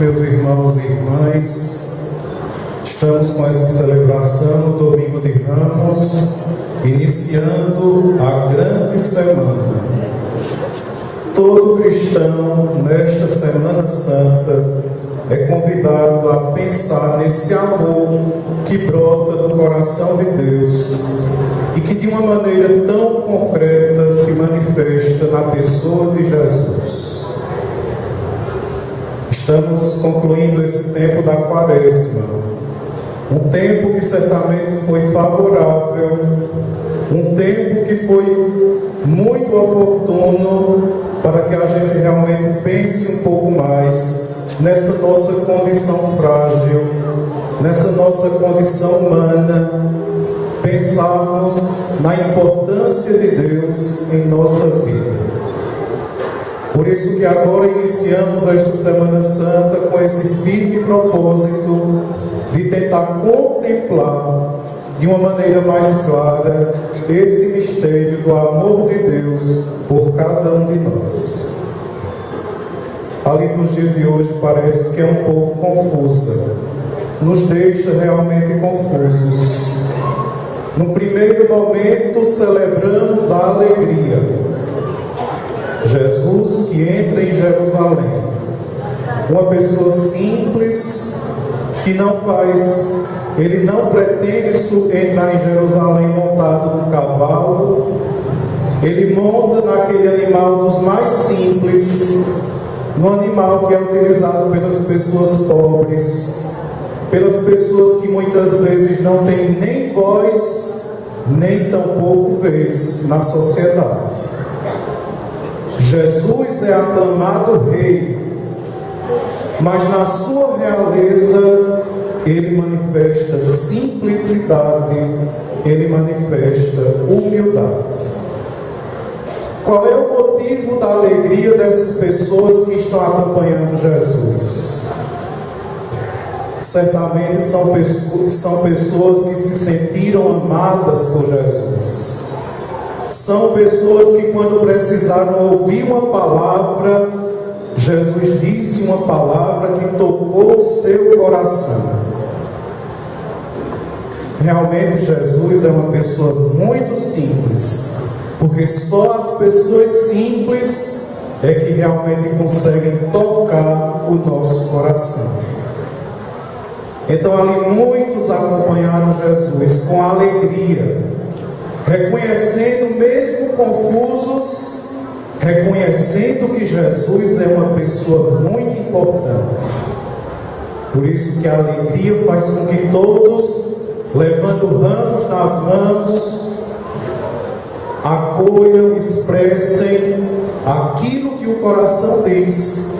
meus irmãos e irmãs, estamos com essa celebração no Domingo de Ramos, iniciando a grande semana. Todo cristão, nesta Semana Santa, é convidado a pensar nesse amor que brota do coração de Deus e que de uma maneira tão concreta se manifesta na pessoa de Jesus. Estamos concluindo esse tempo da Quaresma, um tempo que certamente foi favorável, um tempo que foi muito oportuno para que a gente realmente pense um pouco mais nessa nossa condição frágil, nessa nossa condição humana, pensarmos na importância de Deus em nossa vida. Por isso que agora iniciamos esta Semana Santa com esse firme propósito de tentar contemplar de uma maneira mais clara esse mistério do amor de Deus por cada um de nós. A liturgia de hoje parece que é um pouco confusa, nos deixa realmente confusos. No primeiro momento celebramos a alegria. Jesus que entra em Jerusalém, uma pessoa simples que ele não pretende entrar em Jerusalém montado num cavalo, ele monta naquele animal dos mais simples, no animal que é utilizado pelas pessoas pobres, pelas pessoas que muitas vezes não têm nem voz, nem tampouco vez na sociedade. Jesus é aclamado rei, mas na sua realeza ele manifesta simplicidade, ele manifesta humildade. Qual é o motivo da alegria dessas pessoas que estão acompanhando Jesus? Certamente são pessoas que se sentiram amadas por Jesus. São pessoas que, quando precisaram ouvir uma palavra, Jesus disse uma palavra que tocou o seu coração. Realmente Jesus é uma pessoa muito simples, porque só as pessoas simples é que realmente conseguem tocar o nosso coração. Então ali muitos acompanharam Jesus com alegria, reconhecendo, mesmo confusos, reconhecendo que Jesus é uma pessoa muito importante. Por isso que a alegria faz com que todos, levando ramos nas mãos, acolham, expressem aquilo que o coração diz,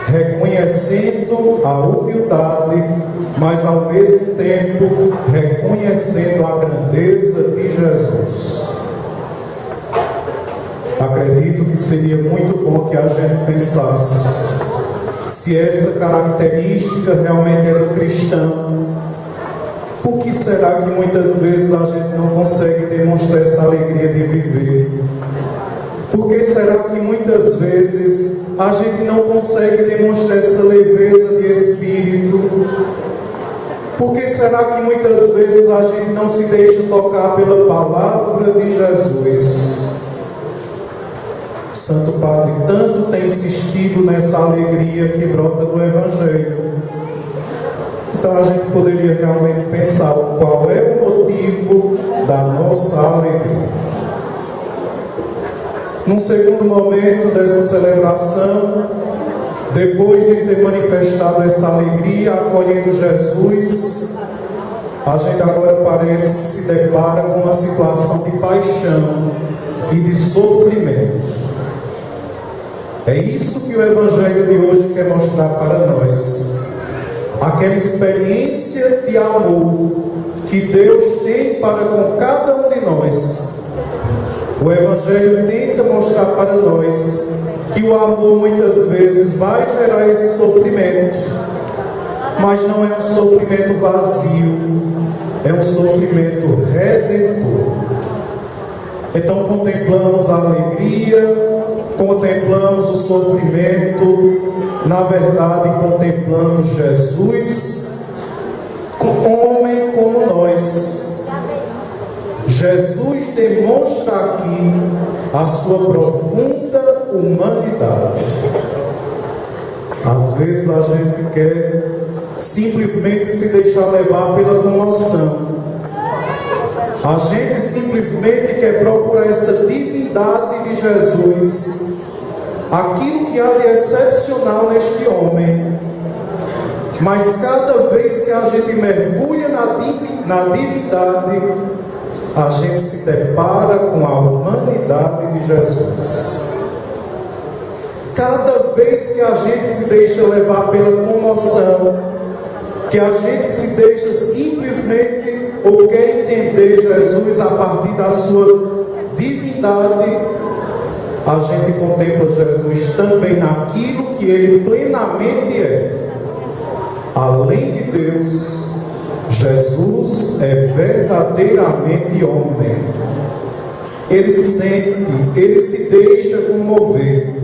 reconhecendo a humildade, mas ao mesmo tempo reconhecendo a grandeza de Jesus. Acredito que seria muito bom que a gente pensasse se essa característica realmente é do cristão. Por que será que muitas vezes a gente não consegue demonstrar essa alegria de viver? Por que será que muitas vezes a gente não consegue demonstrar essa leveza de espírito? Por que será que muitas vezes a gente não se deixa tocar pela palavra de Jesus? O Santo Padre tanto tem insistido nessa alegria que brota do Evangelho. Então a gente poderia realmente pensar qual é o motivo da nossa alegria. Num segundo momento dessa celebração, depois de ter manifestado essa alegria acolhendo Jesus, a gente agora parece que se depara com uma situação de paixão e de sofrimento. É isso que o Evangelho de hoje quer mostrar para nós. Aquela experiência de amor que Deus tem para com cada um de nós. O Evangelho tenta mostrar para nós que o amor muitas vezes vai gerar esse sofrimento, mas não é um sofrimento vazio, é um sofrimento redentor. Então contemplamos a alegria, contemplamos o sofrimento, na verdade contemplamos Jesus, homem como nós. Jesus demonstra aqui a sua profunda humanidade. Às vezes a gente quer simplesmente se deixar levar pela comoção. A gente simplesmente quer procurar essa divindade de Jesus, aquilo que há de excepcional neste homem. Mas cada vez que a gente mergulha na divindade, a gente se depara com a humanidade de Jesus. Cada vez que a gente se deixa levar pela comoção, que a gente se deixa simplesmente ou quer entender Jesus a partir da sua divindade, a gente contempla Jesus também naquilo que Ele plenamente é. Além de Deus, Jesus é verdadeiramente homem. Ele sente, Ele se deixa comover.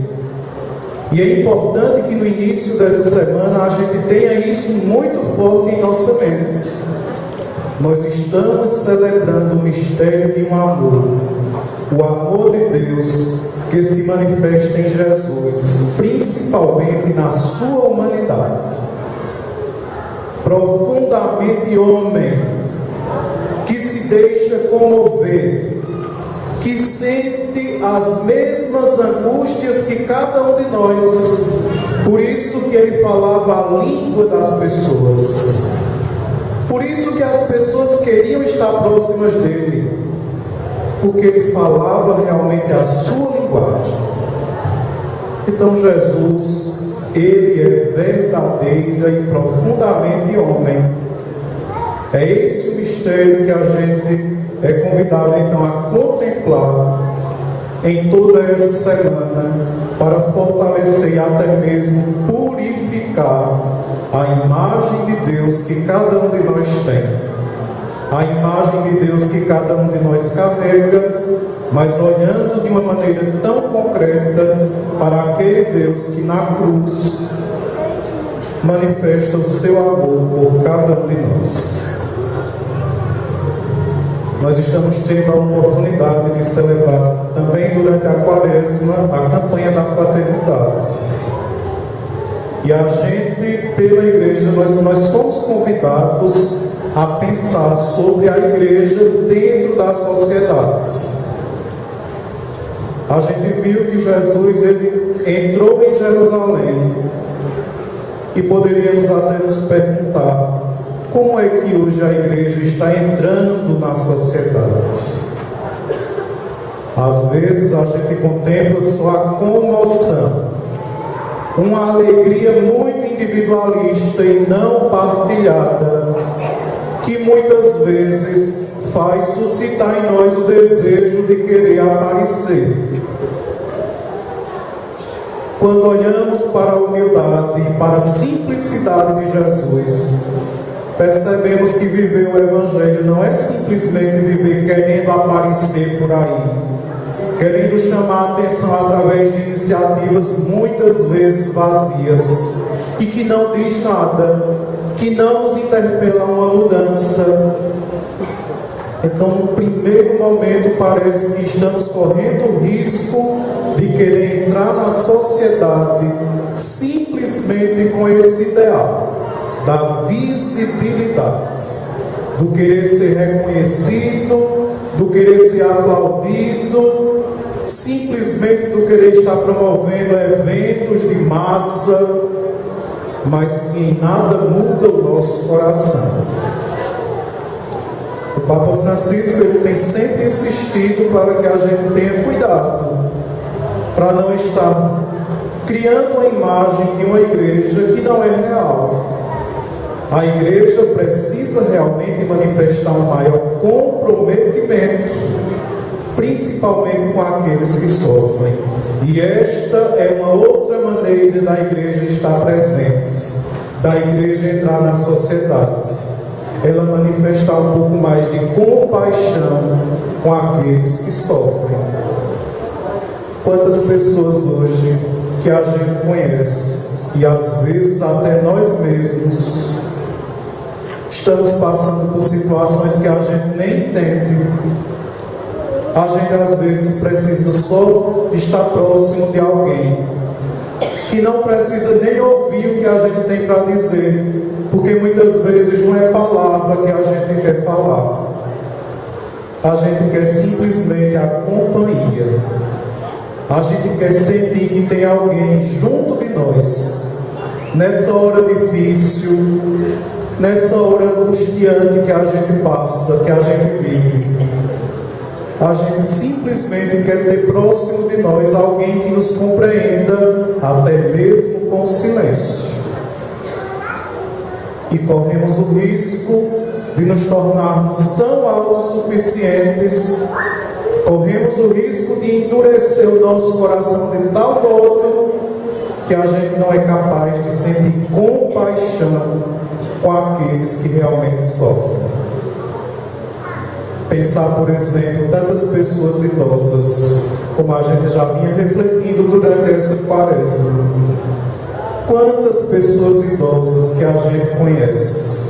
E é importante que no início dessa semana a gente tenha isso muito forte em nossa mente. Nós estamos celebrando o mistério de um amor, o amor de Deus que se manifesta em Jesus, principalmente na sua humanidade. Profundamente homem, que se deixa comover, que sente as mesmas angústias que cada um de nós. Por isso que ele falava a língua das pessoas. Por isso que as pessoas queriam estar próximas dele, porque ele falava realmente a sua linguagem. Então Jesus, ele é verdadeira e profundamente homem. É esse o mistério que a gente é convidado então a contemplar em toda essa semana, para fortalecer e até mesmo purificar a imagem de Deus que cada um de nós tem, a imagem de Deus que cada um de nós carrega, mas olhando de uma maneira tão concreta para aquele Deus que na cruz manifesta o seu amor por cada um de nós. Nós estamos tendo a oportunidade de celebrar também durante a Quaresma a campanha da fraternidade. E a gente, pela igreja, nós somos convidados a pensar sobre a igreja dentro da sociedade. A gente viu que Jesus ele entrou em Jerusalém e poderíamos até nos perguntar: como é que hoje a igreja está entrando na sociedade? Às vezes a gente contempla só a comoção, uma alegria muito individualista e não partilhada, que muitas vezes faz suscitar em nós o desejo de querer aparecer. Quando olhamos para a humildade e para a simplicidade de Jesus, percebemos que viver o Evangelho não é simplesmente viver querendo aparecer por aí, querendo chamar a atenção através de iniciativas muitas vezes vazias e que não diz nada, que não nos interpela a uma mudança. Então, no primeiro momento, parece que estamos correndo o risco de querer entrar na sociedade simplesmente com esse ideal da visibilidade, do querer ser reconhecido, do querer ser aplaudido, simplesmente do querer estar promovendo eventos de massa, mas que em nada muda o nosso coração. O Papa Francisco ele tem sempre insistido para que a gente tenha cuidado, para não estar criando a imagem de uma igreja que não é real. A igreja precisa realmente manifestar um maior comprometimento, principalmente com aqueles que sofrem. E esta é uma outra maneira da igreja estar presente, da igreja entrar na sociedade. Ela manifestar um pouco mais de compaixão com aqueles que sofrem. Quantas pessoas hoje que a gente conhece e às vezes até nós mesmos estamos passando por situações que a gente nem entende. A gente às vezes precisa só estar próximo de alguém que não precisa nem ouvir o que a gente tem para dizer, porque muitas vezes não é palavra que a gente quer falar. A gente quer simplesmente a companhia. A gente quer sentir que tem alguém junto de nós, nessa hora difícil, nessa hora angustiante que a gente passa, que a gente vive. A gente simplesmente quer ter próximo de nós alguém que nos compreenda, até mesmo com silêncio. E corremos o risco de nos tornarmos tão autossuficientes, corremos o risco de endurecer o nosso coração de tal modo que a gente não é capaz de sentir compaixão com aqueles que realmente sofrem. Pensar, por exemplo, tantas pessoas idosas, como a gente já vinha refletindo durante essa quaresma. Quantas pessoas idosas que a gente conhece?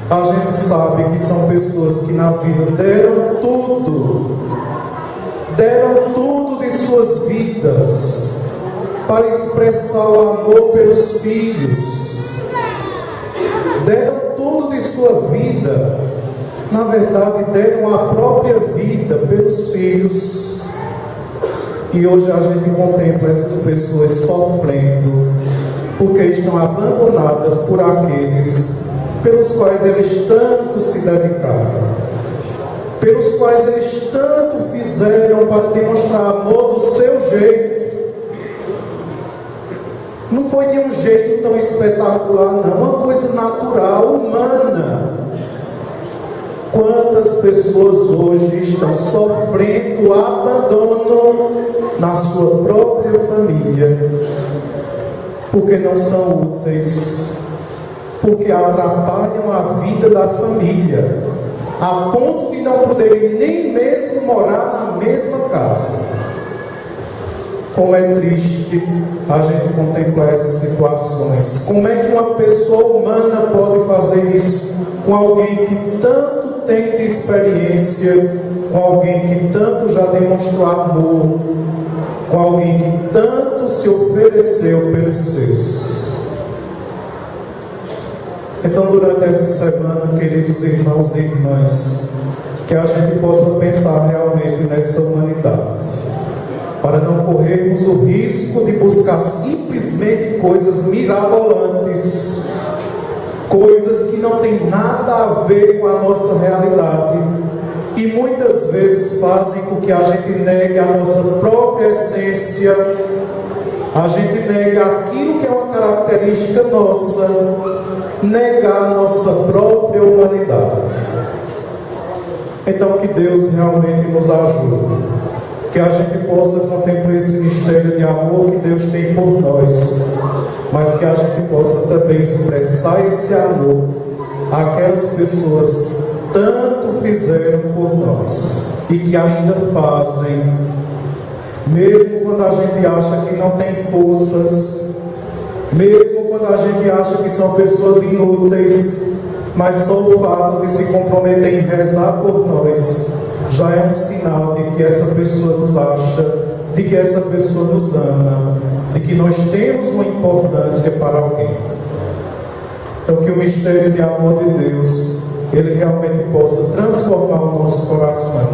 A gente sabe que são pessoas que na vida deram tudo de suas vidas para expressar o amor pelos filhos, deram tudo de sua vida, na verdade deram a própria vida pelos filhos. E hoje a gente contempla essas pessoas sofrendo porque estão abandonadas por aqueles pelos quais eles tanto se dedicaram, pelos quais eles tanto fizeram para demonstrar amor do seu jeito. Não foi de um jeito tão espetacular, não, uma coisa natural, humana. Quantas pessoas hoje estão sofrendo abandono na sua própria família, porque não são úteis, porque atrapalham a vida da família, a ponto de não poderem nem mesmo morar na mesma casa. Como é triste a gente contemplar essas situações. Como é que uma pessoa humana pode fazer isso com alguém que tanto tem de experiência, com alguém que tanto já demonstrou amor, com alguém que tanto se ofereceu pelos seus? Então, durante essa semana, queridos irmãos e irmãs, que a gente possa pensar realmente nessa humanidade, para não corrermos o risco de buscar simplesmente coisas mirabolantes, coisas que não têm nada a ver com a nossa realidade, e muitas vezes fazem com que a gente negue a nossa própria essência, a gente nega aquilo que é uma característica nossa, negar a nossa própria humanidade. Então, que Deus realmente nos ajude, que a gente possa contemplar esse mistério de amor que Deus tem por nós, mas que a gente possa também expressar esse amor àquelas pessoas que tanto fizeram por nós e que ainda fazem, mesmo quando a gente acha que não tem forças, mesmo quando a gente acha que são pessoas inúteis, mas só o fato de se comprometer em rezar por nós já é um sinal de que essa pessoa nos acha, de que essa pessoa nos ama, de que nós temos uma importância para alguém. Então, que o mistério de amor de Deus, ele realmente possa transformar o nosso coração,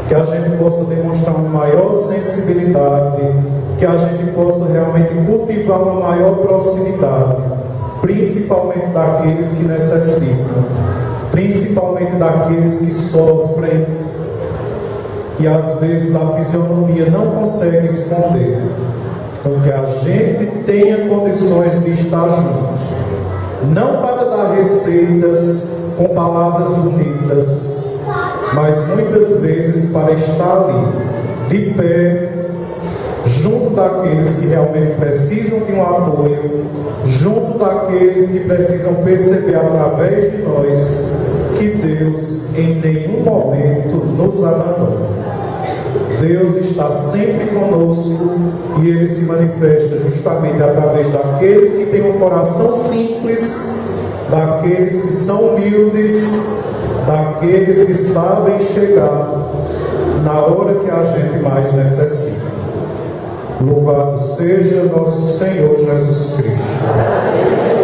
que a gente possa demonstrar uma maior sensibilidade, que a gente possa realmente cultivar uma maior proximidade, principalmente daqueles que necessitam, principalmente daqueles que sofrem, e às vezes a fisionomia não consegue esconder. Então, que a gente tenha condições de estar juntos, não para dar receitas com palavras bonitas, mas muitas vezes para estar ali, de pé, junto daqueles que realmente precisam de um apoio, junto daqueles que precisam perceber através de nós que Deus em nenhum momento nos abandona. Deus está sempre conosco e Ele se manifesta justamente através daqueles que têm um coração simples, daqueles que são humildes, daqueles que sabem chegar na hora que a gente mais necessita. Louvado seja nosso Senhor Jesus Cristo.